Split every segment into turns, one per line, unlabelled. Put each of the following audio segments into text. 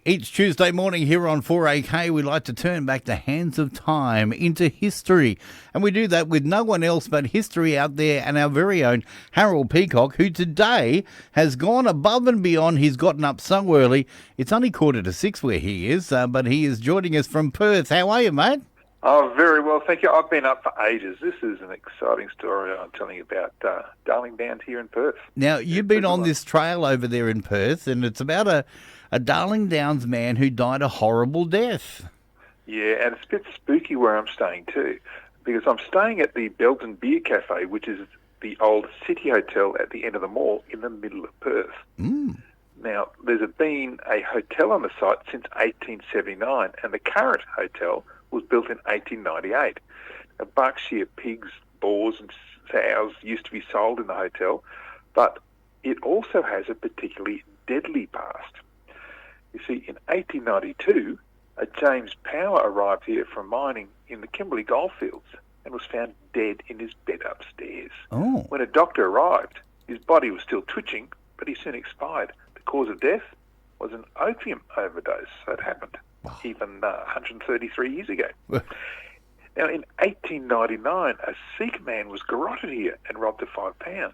Each Tuesday morning here on 4AK, we like to turn back the hands of time into history. And we do that with no one else but history out there and our very own Harold Peacock, who today has gone above and beyond. He's gotten up so early. It's only 5:45 where he is, but he is joining us from Perth. How are you, mate?
Oh, very well, thank you. I've been up for ages. This is an exciting story I'm telling you about Darling Downs here in Perth.
Now, you've been on this trail over there in Perth, and it's about a Darling Downs man who died a horrible death.
Yeah, and it's a bit spooky where I'm staying too, because I'm staying at the Belton Beer Cafe, which is the old city hotel at the end of the mall in the middle of Perth. Now, there's been a hotel on the site since 1879, and the current hotel was built in 1898. Now, Berkshire pigs, boars and sows used to be sold in the hotel, but it also has a particularly deadly past. You see, in 1892, a James Power arrived here from mining in the Kimberley goldfields and was found dead in his bed upstairs.
Oh.
When a doctor arrived, his body was still twitching, but he soon expired. The cause of death was an opium overdose. So it happened even 133 years ago. Now, in 1899, a Sikh man was garroted here and robbed of £5.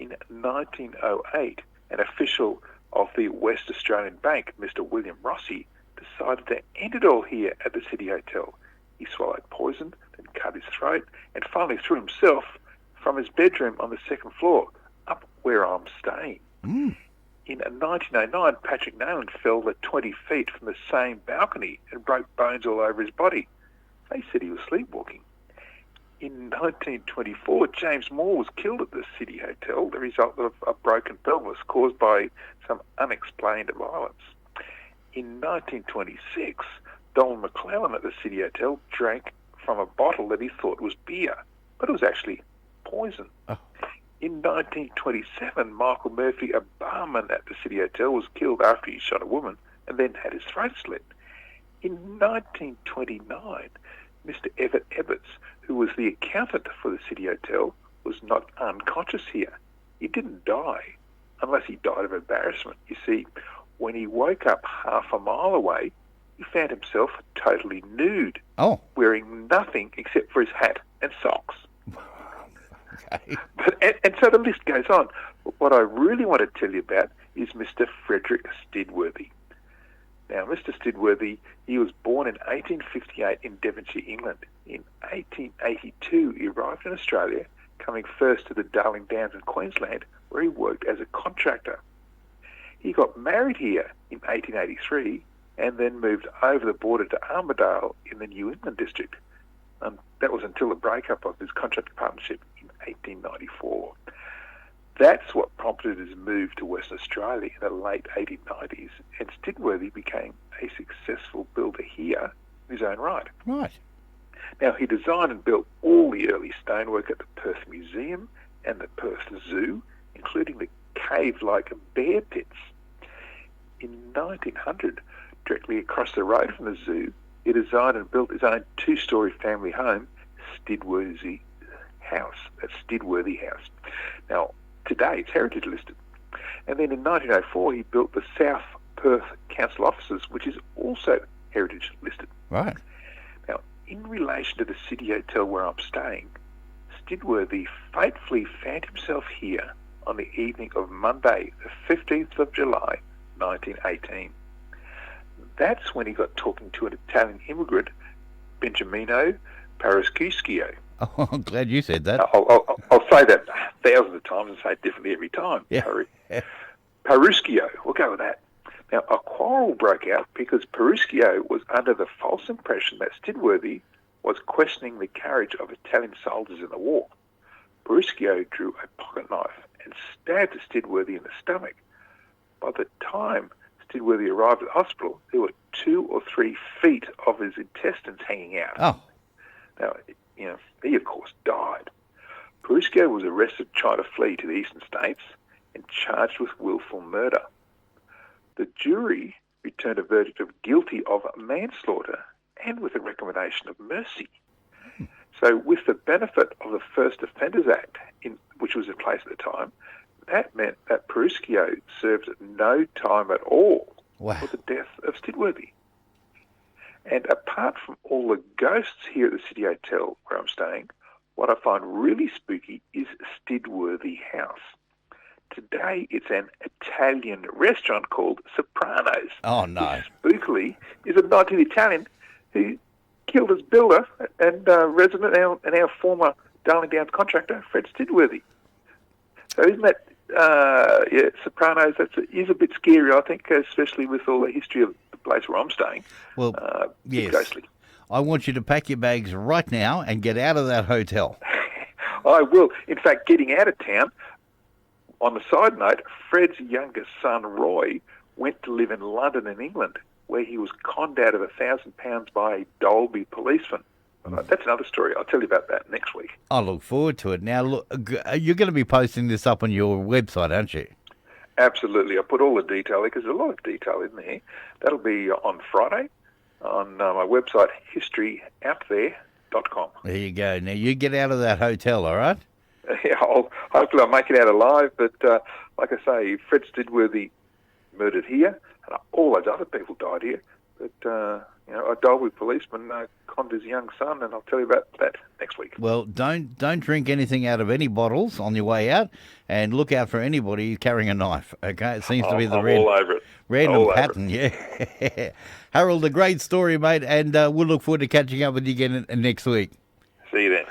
In 1908, an official of the West Australian Bank, Mr. William Rossi, decided to end it all here at the City Hotel. He swallowed poison, then cut his throat, and finally threw himself from his bedroom on the second floor, up where I'm staying. In 1909, Patrick Nolan fell 20 feet from the same balcony and broke bones all over his body. They said he was sleepwalking. In 1924, James Moore was killed at the City Hotel, the result of a broken pelvis caused by some unexplained violence. In 1926, Donald McClellan at the City Hotel drank from a bottle that he thought was beer, but it was actually poison. In 1927, Michael Murphy, a barman at the City Hotel, was killed after he shot a woman and then had his throat slit. In 1929, Mr. Everett Ebbets, who was the accountant for the City Hotel, was knocked unconscious here. He didn't die, unless he died of embarrassment. You see, when he woke up half a mile away, he found himself totally nude, wearing nothing except for his hat and socks.
Okay.
And so the list goes on. But what I really want to tell you about is Mr. Frederick Stidworthy. Now, Mr. Stidworthy, he was born in 1858 in Devonshire, England. In 1882, he arrived in Australia, coming first to the Darling Downs in Queensland, where he worked as a contractor. He got married here in 1883 and then moved over the border to Armidale in the New England district. That was until the breakup of his contractor partnership in 1894. That's what prompted his move to Western Australia in the late 1890s, and Stidworthy became a successful builder here in his own right.
Right.
Now, he designed and built all the early stonework at the Perth Museum and the Perth Zoo, including the cave-like bear pits. In 1900, directly across the road from the zoo, he designed and built his own two-storey family home, Stidworthy House. That's Stidworthy House. Now, today it's heritage listed. And then in 1904, he built the South Perth Council offices, which is also heritage listed.
Right.
Now, in relation to the City Hotel where I'm staying, Stidworthy fatefully found himself here on the evening of Monday, the 15th of July, 1918. That's when he got talking to an Italian immigrant, Benjamino Parascuschio.
Oh, I'm glad you said that.
I'll say that thousands of times and say it differently every time.
Yeah.
Parascuschio, we'll go with that. Now, a quarrel broke out because Parascuschio was under the false impression that Stidworthy was questioning the courage of Italian soldiers in the war. Parascuschio drew a pocket knife and stabbed Stidworthy in the stomach. By the time Stidworthy arrived at the hospital, there were 2 or 3 feet of his intestines hanging out.
Oh.
Now, he of course died. Parascuschio was arrested trying to flee to the eastern states and charged with willful murder. The jury returned a verdict of guilty of manslaughter and with a recommendation of mercy. So with the benefit of the First Offenders Act, which was in place at the time, that meant that Parascuschio served no time at all
Wow.
for the death of Stidworthy. And apart from all the ghosts here at the City Hotel where I'm staying, what I find really spooky is Stidworthy House. Today it's an Italian restaurant called Sopranos.
Oh, no.
Which spookily is a 19 Italian who killed his builder and resident and our former Darling Downs contractor, Fred Stidworthy. So isn't that, Sopranos, is a bit scary, I think, especially with all the history of the place where I'm staying.
Well, yes.
Ghostly.
I want you to pack your bags right now and get out of that hotel.
I will. In fact, getting out of town, on the side note, Fred's youngest son, Roy, went to live in London in England, where he was conned out of £1,000 by a Dolby policeman. That's another story. I'll tell you about that next week.
I look forward to it. Now, look, you're going to be posting this up on your website, aren't you?
Absolutely. I put all the detail there because there's a lot of detail in there. That'll be on Friday on my website, historyouthere.com.
There you go. Now, you get out of that hotel, all right?
Yeah, hopefully I'll make it out alive. But like I say, Fred Stidworthy murdered here, and all those other people died here. But a Dolby policeman conned his young son, and I'll tell you about that next week.
Well, don't drink anything out of any bottles on your way out, and look out for anybody carrying a knife. Okay, it seems to be the
all over it.
random pattern. Yeah, Harold, a great story, mate, and we'll look forward to catching up with you again next week.
See you then.